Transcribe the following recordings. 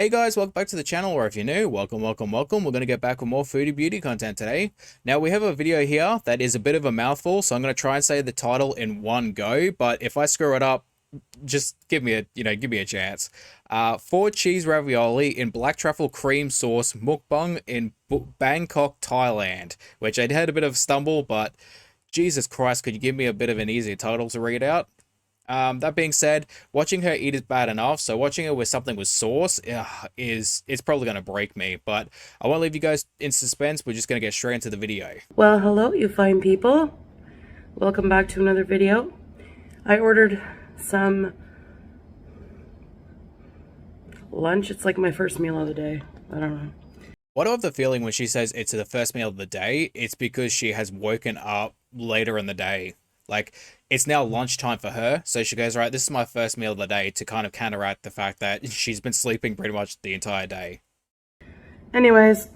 Hey guys, welcome back to the channel, or if you're new, welcome. We're going to get back with more foodie beauty content today. Now, we have a video here that is a bit of a mouthful, so I'm going to try and say the title in one go, but if I screw it up, just give me a chance. 4 cheese ravioli in black truffle cream sauce mukbang in Bangkok, Thailand, which I had a bit of a stumble, but Jesus Christ, could you give me a bit of an easier title to read out? That being said, watching her eat is bad enough, so watching her with something with sauce it's probably going to break me, but I won't leave you guys in suspense. We're just going to get straight into the video. Well, hello, you fine people. Welcome back to another video. I ordered some lunch. It's like my first meal of the day. I don't know. What I have the feeling when she says it's the first meal of the day, it's because she has woken up later in the day. Like, it's now lunchtime for her, so she goes, right, this is my first meal of the day, to kind of counteract the fact that she's been sleeping pretty much the entire day. Anyways,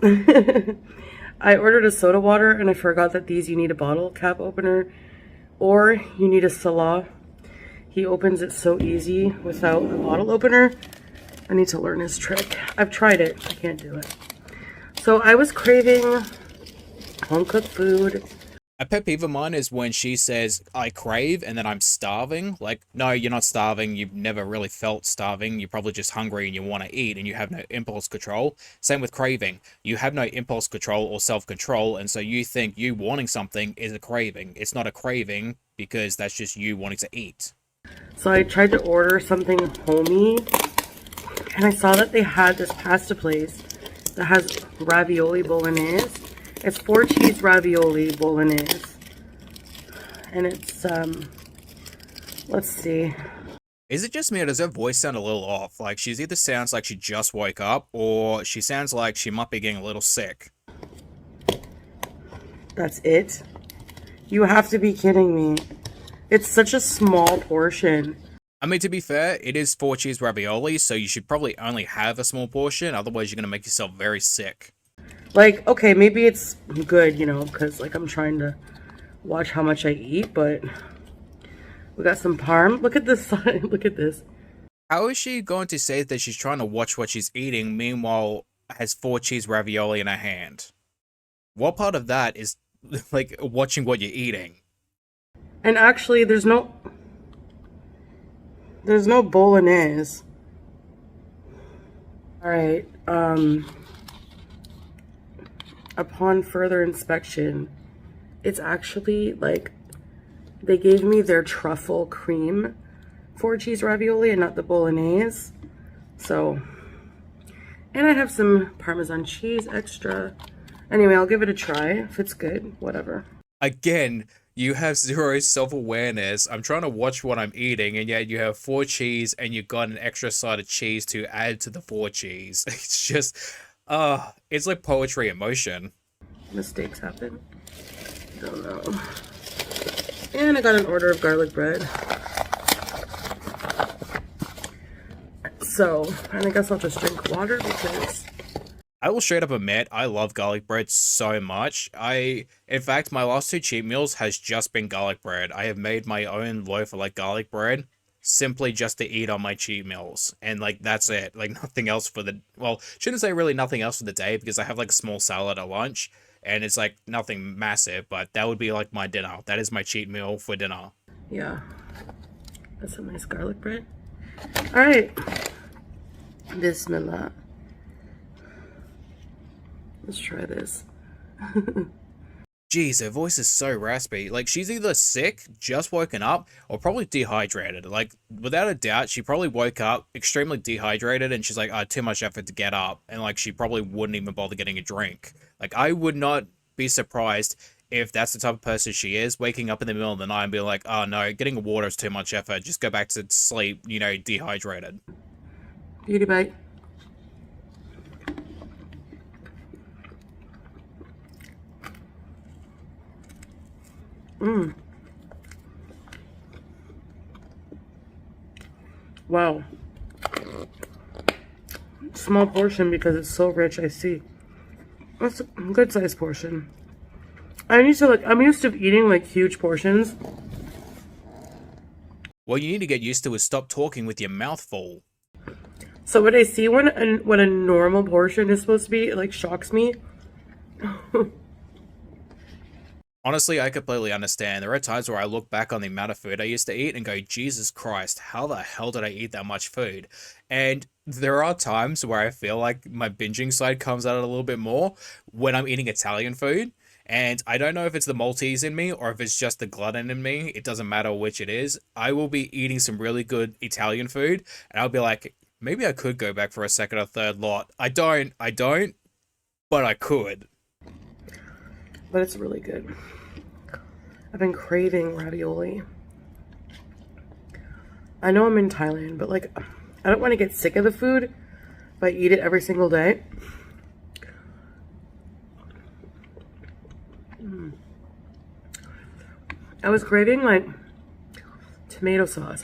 I ordered a soda water, and I forgot that you need a bottle cap opener, or you need a Salah. He opens it so easy without a bottle opener. I need to learn his trick. I've tried it. I can't do it. So I was craving home-cooked food. A pet peeve of mine is when she says, I crave, and then I'm starving. Like, no, you're not starving. You've never really felt starving. You're probably just hungry and you want to eat and you have no impulse control. Same with craving. You have no impulse control or self-control, and so you think you wanting something is a craving. It's not a craving because that's just you wanting to eat. So I tried to order something homey, and I saw that they had this pasta place that has ravioli bolognese. It's 4 cheese ravioli bolognese. And it's, let's see. Is it just me, or does her voice sound a little off? Like, she's either sounds like she just woke up, or she sounds like she might be getting a little sick. That's it? You have to be kidding me. It's such a small portion. I mean, to be fair, it is 4 cheese ravioli, so you should probably only have a small portion, otherwise you're going to make yourself very sick. Like, okay, maybe it's good, you know, because, like, I'm trying to watch how much I eat, but we got some parm. Look at this side. Look at this. How is she going to say that she's trying to watch what she's eating, meanwhile has 4 cheese ravioli in her hand? What part of that is, like, watching what you're eating? And actually, there's no bolognese. All right, upon further inspection, it's actually like they gave me their truffle cream 4 cheese ravioli and not the bolognese. So, and I have some Parmesan cheese extra. Anyway, I'll give it a try. If it's good, whatever. Again, you have zero self-awareness. I'm trying to watch what I'm eating, and yet you have 4 cheese and you got an extra side of cheese to add to the 4 cheese. It's just, it's like poetry in motion. Mistakes happen. Don't know. And I got an order of garlic bread. So, and I guess I'll just drink water because I will straight up admit, I love garlic bread so much. In fact, my last 2 cheat meals has just been garlic bread. I have made my own loaf of, like, garlic bread simply just to eat on my cheat meals. And, like, that's it. Like, nothing else for the, well, shouldn't say really nothing else for the day, because I have, like, a small salad at lunch. And it's, like, nothing massive, but that would be, like, my dinner. That is my cheat meal for dinner. yeah, that's a nice garlic bread. All right, Bismillah. Let's try this. Jeez, her voice is so raspy. Like, she's either sick, just woken up, or probably dehydrated. Like, without a doubt, she probably woke up extremely dehydrated, and she's like, oh, too much effort to get up. And, like, she probably wouldn't even bother getting a drink. Like, I would not be surprised if that's the type of person she is, waking up in the middle of the night and being like, oh, no, getting water is too much effort. Just go back to sleep, you know, dehydrated. Beauty bite. Mmm. Wow. Small portion because it's so rich, I see. That's a good sized portion. I'm used to eating like huge portions. What you need to get used to is stop talking with your mouth full. So when I see what a normal portion is supposed to be, it like shocks me. Honestly, I completely understand. There are times where I look back on the amount of food I used to eat and go, Jesus Christ, how the hell did I eat that much food? And there are times where I feel like my binging side comes out a little bit more when I'm eating Italian food. And I don't know if it's the Maltese in me or if it's just the glutton in me. It doesn't matter which it is. I will be eating some really good Italian food and I'll be like, maybe I could go back for a second or third lot. I don't, but I could. But it's really good. I've been craving ravioli. I know I'm in Thailand, but like, I don't want to get sick of the food if I eat it every single day. I was craving like tomato sauce.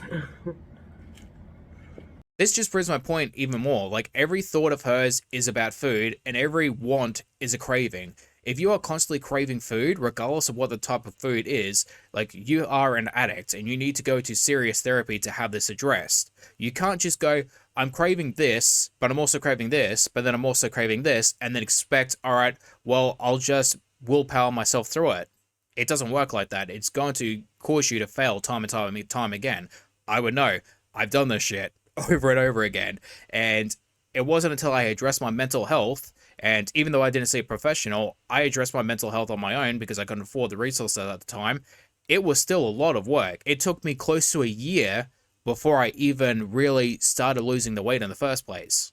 This just proves my point even more. Like, every thought of hers is about food, and every want is a craving. If you are constantly craving food, regardless of what the type of food is, like, you are an addict and you need to go to serious therapy to have this addressed. You can't just go, I'm craving this, but I'm also craving this, but then I'm also craving this, and then expect, all right, well, I'll just willpower myself through it. It doesn't work like that. It's going to cause you to fail time and time again. I would know. I've done this shit over and over again. And it wasn't until I addressed my mental health, and even though I didn't see a professional, I addressed my mental health on my own because I couldn't afford the resources at the time. It was still a lot of work. It took me close to a year before I even really started losing the weight in the first place.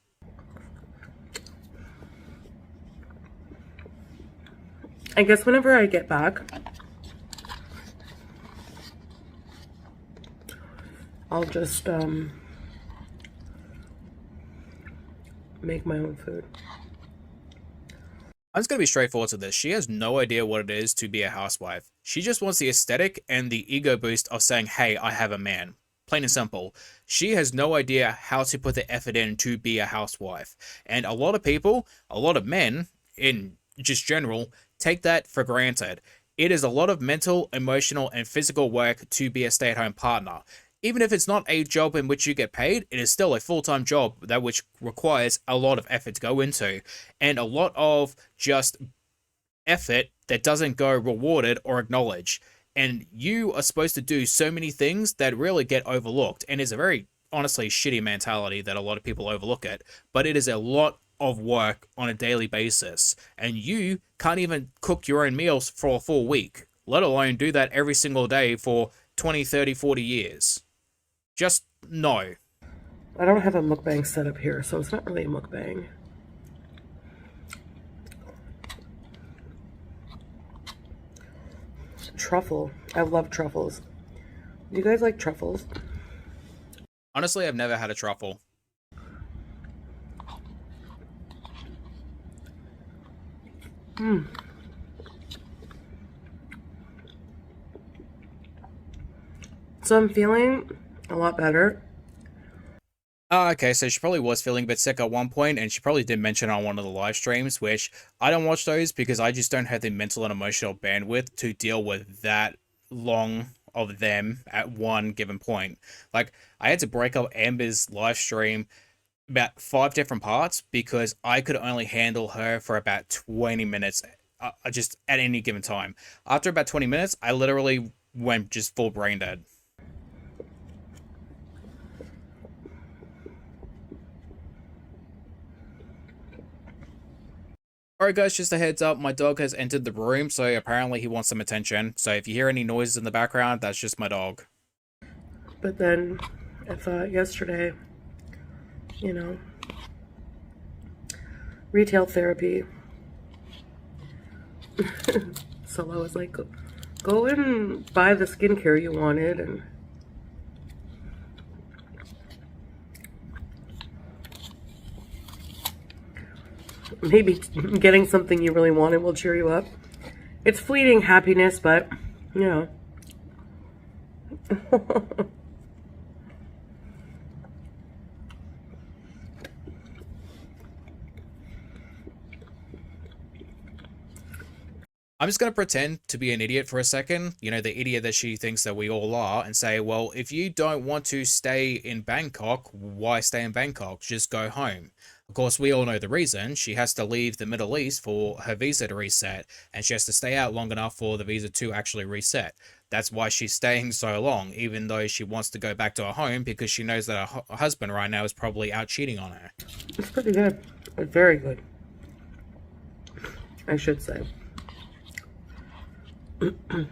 I guess whenever I get back, I'll just make my own food. I'm just going to be straightforward to this. She has no idea what it is to be a housewife. She just wants the aesthetic and the ego boost of saying, hey, I have a man. Plain and simple. She has no idea how to put the effort in to be a housewife. And a lot of people, a lot of men in just general, take that for granted. It is a lot of mental, emotional, and physical work to be a stay-at-home partner. Even if it's not a job in which you get paid, it is still a full-time job that which requires a lot of effort to go into, and a lot of just effort that doesn't go rewarded or acknowledged. And you are supposed to do so many things that really get overlooked, and it's a very, honestly, shitty mentality that a lot of people overlook it, but it is a lot of work on a daily basis, and you can't even cook your own meals for a full week, let alone do that every single day for 20, 30, 40 years. Just no. I don't have a mukbang set up here, so it's not really a mukbang. Truffle. I love truffles. Do you guys like truffles? Honestly, I've never had a truffle. So I'm feeling a lot better. Okay, so she probably was feeling a bit sick at one point, and she probably did mention on one of the live streams, which I don't watch those because I just don't have the mental and emotional bandwidth to deal with that long of them at one given point. Like, I had to break up Amber's live stream about 5 different parts because I could only handle her for about 20 minutes just at any given time. After about 20 minutes, I literally went just full brain dead. Alright guys, just a heads up, my dog has entered the room, so apparently he wants some attention. So if you hear any noises in the background, that's just my dog. But then I thought yesterday, you know, retail therapy. So I was like, go and buy the skincare you wanted, and maybe getting something you really wanted will cheer you up. It's fleeting happiness, but, you know. I'm just going to pretend to be an idiot for a second, you know, the idiot that she thinks that we all are, and say, well, if you don't want to stay in Bangkok, why stay in Bangkok? Just go home. Of course, we all know the reason. She has to leave the Middle East for her visa to reset, and she has to stay out long enough for the visa to actually reset. That's why she's staying so long, even though she wants to go back to her home, because she knows that her husband right now is probably out cheating on her. It's pretty good. It's very good, I should say.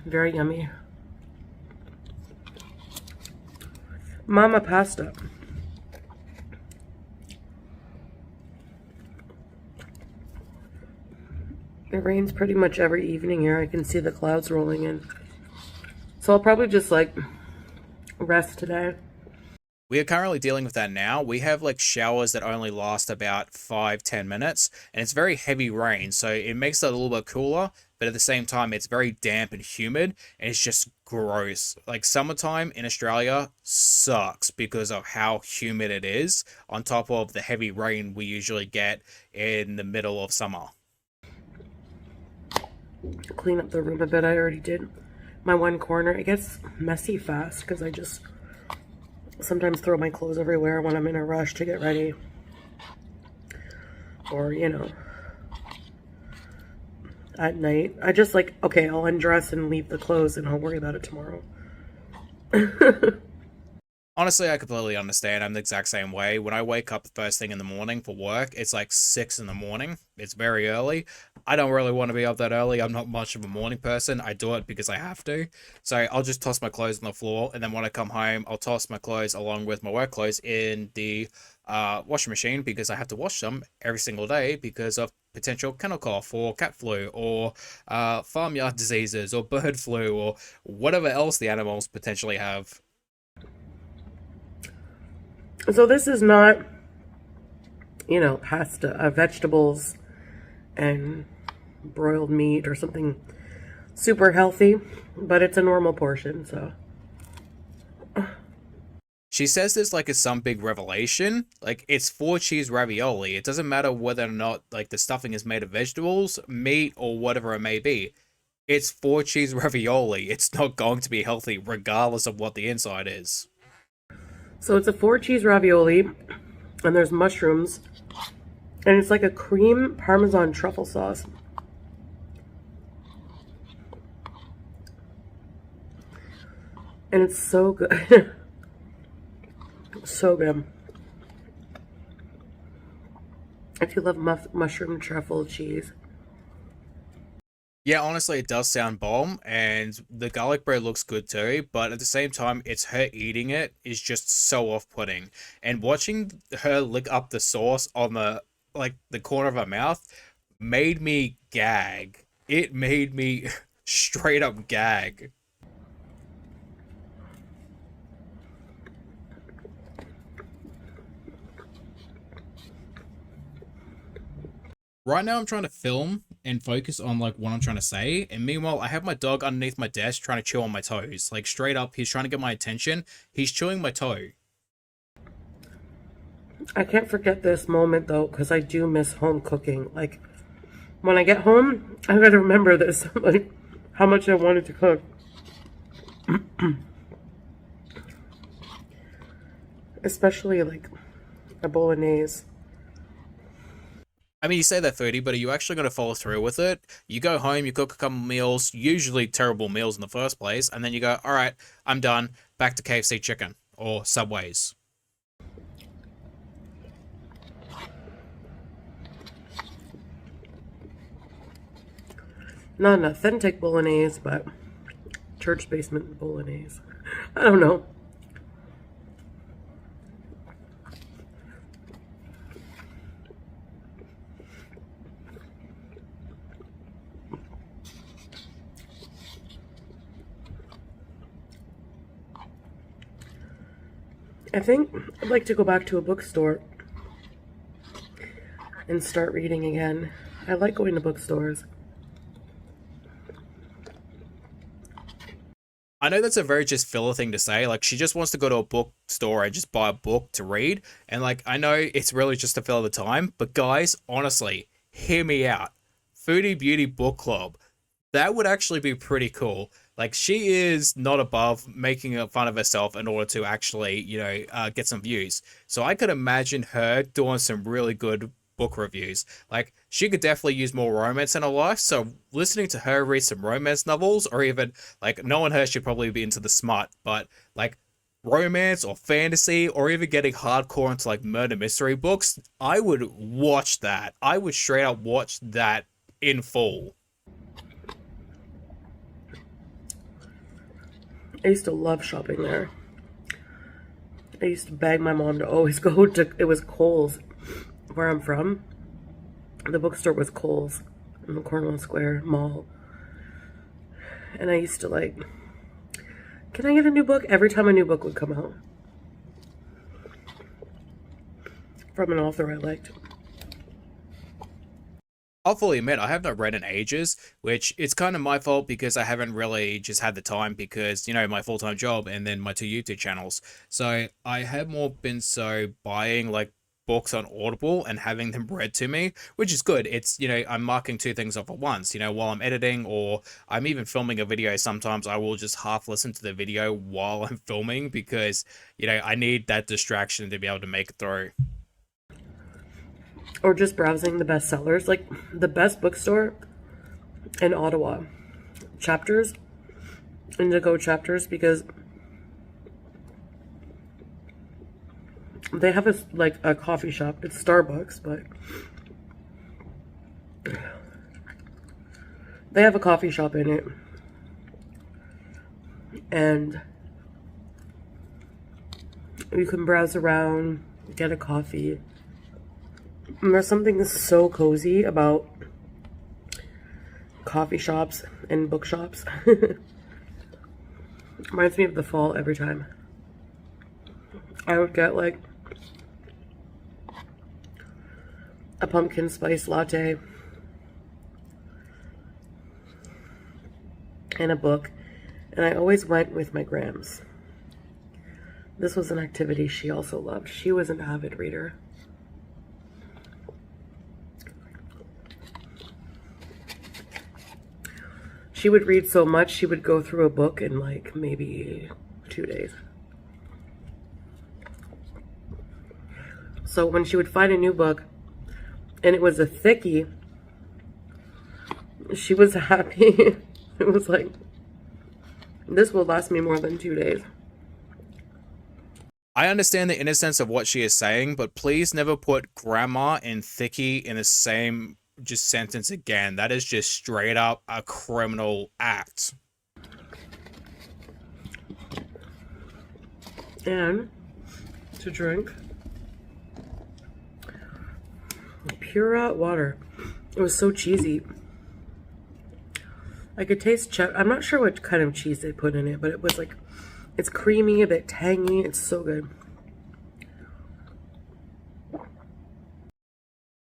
Very yummy. Mama pasta. It rains pretty much every evening here. I can see the clouds rolling in. So I'll probably just like rest today. We are currently dealing with that now. We have like showers that only last about 5-10 minutes, and it's very heavy rain, so it makes it a little bit cooler, but at the same time, it's very damp and humid, and it's just gross. Like, summertime in Australia sucks because of how humid it is, on top of the heavy rain we usually get in the middle of summer. Clean up the room a bit. I already did my one corner. It gets messy fast because I just sometimes throw my clothes everywhere when I'm in a rush to get ready. Or, you know, at night. I just like, okay, I'll undress and leave the clothes and I'll worry about it tomorrow. Honestly, I completely understand. I'm the exact same way. When I wake up the first thing in the morning for work, it's like 6 in the morning. It's very early. I don't really want to be up that early. I'm not much of a morning person. I do it because I have to. So I'll just toss my clothes on the floor, and then when I come home, I'll toss my clothes along with my work clothes in the washing machine, because I have to wash them every single day because of potential kennel cough or cat flu or farmyard diseases or bird flu or whatever else the animals potentially have. So this is not, you know, pasta, vegetables and broiled meat or something super healthy, but it's a normal portion, so. She says this like it's some big revelation. Like, it's 4-cheese ravioli. It doesn't matter whether or not like the stuffing is made of vegetables, meat, or whatever it may be. It's 4-cheese ravioli. It's not going to be healthy regardless of what the inside is. So it's a 4-cheese ravioli, and there's mushrooms, and it's like a cream Parmesan truffle sauce. And it's so good. So good. If you love mushroom truffle cheese. Yeah, honestly, it does sound bomb, and the garlic bread looks good too, but at the same time, it's her eating it is just so off-putting. And watching her lick up the sauce on the corner of her mouth made me gag. It made me straight up gag. Right now I'm trying to film and focus on like what I'm trying to say, and meanwhile I have my dog underneath my desk trying to chew on my toes. Like, straight up, he's trying to get my attention. He's chewing my toe. I can't forget this moment though, because I do miss home cooking. Like, when I get home, I gotta remember this, like how much I wanted to cook. Especially like a bolognese. I mean, you say that, Foodie, but are you actually going to follow through with it? You go home, you cook a couple meals, usually terrible meals in the first place, and then you go, all right, I'm done, back to KFC chicken or Subways. Not an authentic bolognese, but church basement bolognese. I don't know. I think I'd like to go back to a bookstore and start reading again. I like going to bookstores. I know that's a very just filler thing to say. Like, she just wants to go to a bookstore and just buy a book to read. And like, I know it's really just to fill the time, but guys, honestly, hear me out. Foodie Beauty Book Club. That would actually be pretty cool. Like, she is not above making fun of herself in order to actually, get some views. So I could imagine her doing some really good book reviews. Like, she could definitely use more romance in her life. So listening to her read some romance novels, or even like knowing her, she'd probably be into the smut, but like romance or fantasy, or even getting hardcore into like murder mystery books, I would watch that. I would straight up watch that in full. I used to love shopping there. I used to beg my mom to always go to, it was Kohl's where I'm from. The bookstore was Kohl's in the Cornwall Square Mall. And I used to like, can I get a new book? Every time a new book would come out from an author I liked. I'll fully admit I have not read in ages, which it's kind of my fault because I haven't really just had the time because, my full-time job and then my two YouTube channels. So I have more been buying like books on Audible and having them read to me, which is good. It's, I'm marking two things off at once, while I'm editing or I'm even filming a video. Sometimes I will just half listen to the video while I'm filming because, I need that distraction to be able to make it through. Or just browsing the bestsellers. Like the best bookstore in Ottawa, Chapters, Indigo Chapters, because they have a coffee shop. It's Starbucks, but they have a coffee shop in it. And you can browse around, get a coffee. And there's something so cozy about coffee shops and bookshops. Reminds me of the fall every time. I would get like a pumpkin spice latte and a book, and I always went with my Grams. This was an activity she also loved. She was an avid reader. She would read so much, she would go through a book in like maybe 2 days. So when she would find a new book and it was a thickie, she was happy. It was like, this will last me more than 2 days. I understand the innocence of what she is saying, but please never put grandma and thickie in the same just sentence again. That is just straight up a criminal act. And to drink, pure water. It was so cheesy. I could taste I'm not sure what kind of cheese they put in it, but it was like, it's creamy, a bit tangy. It's so good.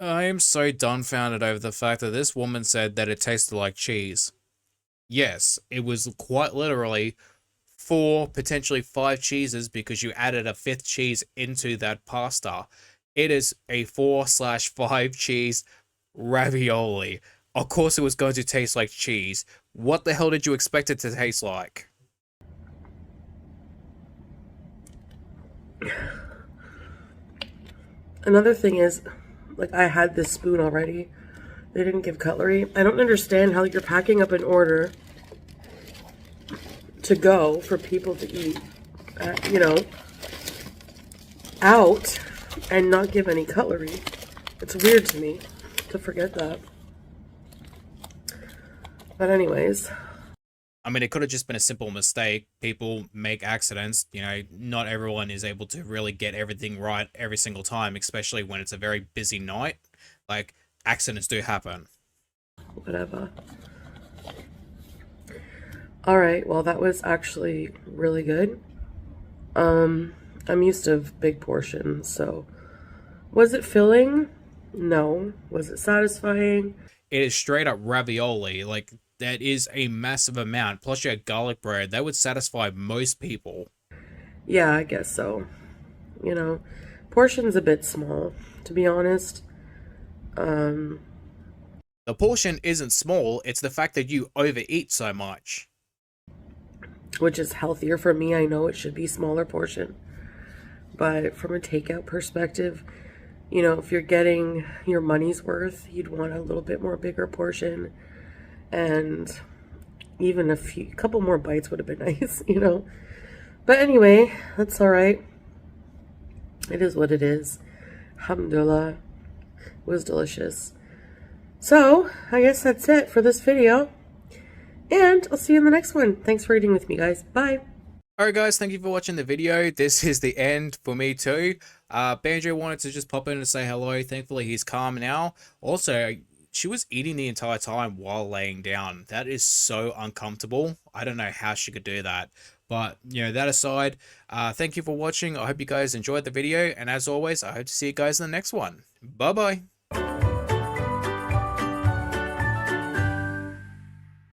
I am so dumbfounded over the fact that this woman said that it tasted like cheese. Yes, it was quite literally 4, potentially 5 cheeses because you added a 5th cheese into that pasta. It is a 4/5 cheese ravioli. Of course it was going to taste like cheese. What the hell did you expect it to taste like? Another thing is, like, I had this spoon already. They didn't give cutlery. I don't understand how you're packing up an order to go for people to eat, out and not give any cutlery. It's weird to me to forget that. But anyways. I mean, it could have just been a simple mistake. People make accidents. Not everyone is able to really get everything right every single time, especially when it's a very busy night. Like, accidents do happen. Whatever. All right, well, that was actually really good. I'm used to big portions, so was it filling? No. Was it satisfying? It is straight up ravioli. Like, that is a massive amount. Plus you had garlic bread. That would satisfy most people. Yeah, I guess so. Portion's a bit small, to be honest. The The portion isn't small, it's the fact that you overeat so much. Which is healthier for me. I know it should be smaller portion. But from a takeout perspective, you know, if you're getting your money's worth, you'd want a little bit more bigger portion. And even a couple more bites would have been nice, you know. But anyway, that's all right. It is what it is. Alhamdulillah. It was delicious. So, I guess that's it for this video. And I'll see you in the next one. Thanks for eating with me, guys. Bye. Alright guys, thank you for watching the video. This is the end for me too. Banjo wanted to just pop in and say hello. Thankfully he's calm now. Also, she was eating the entire time while laying down. That is so uncomfortable. I don't know how she could do that. But, you know, that aside, thank you for watching. I hope you guys enjoyed the video. And as always, I hope to see you guys in the next one. Bye-bye.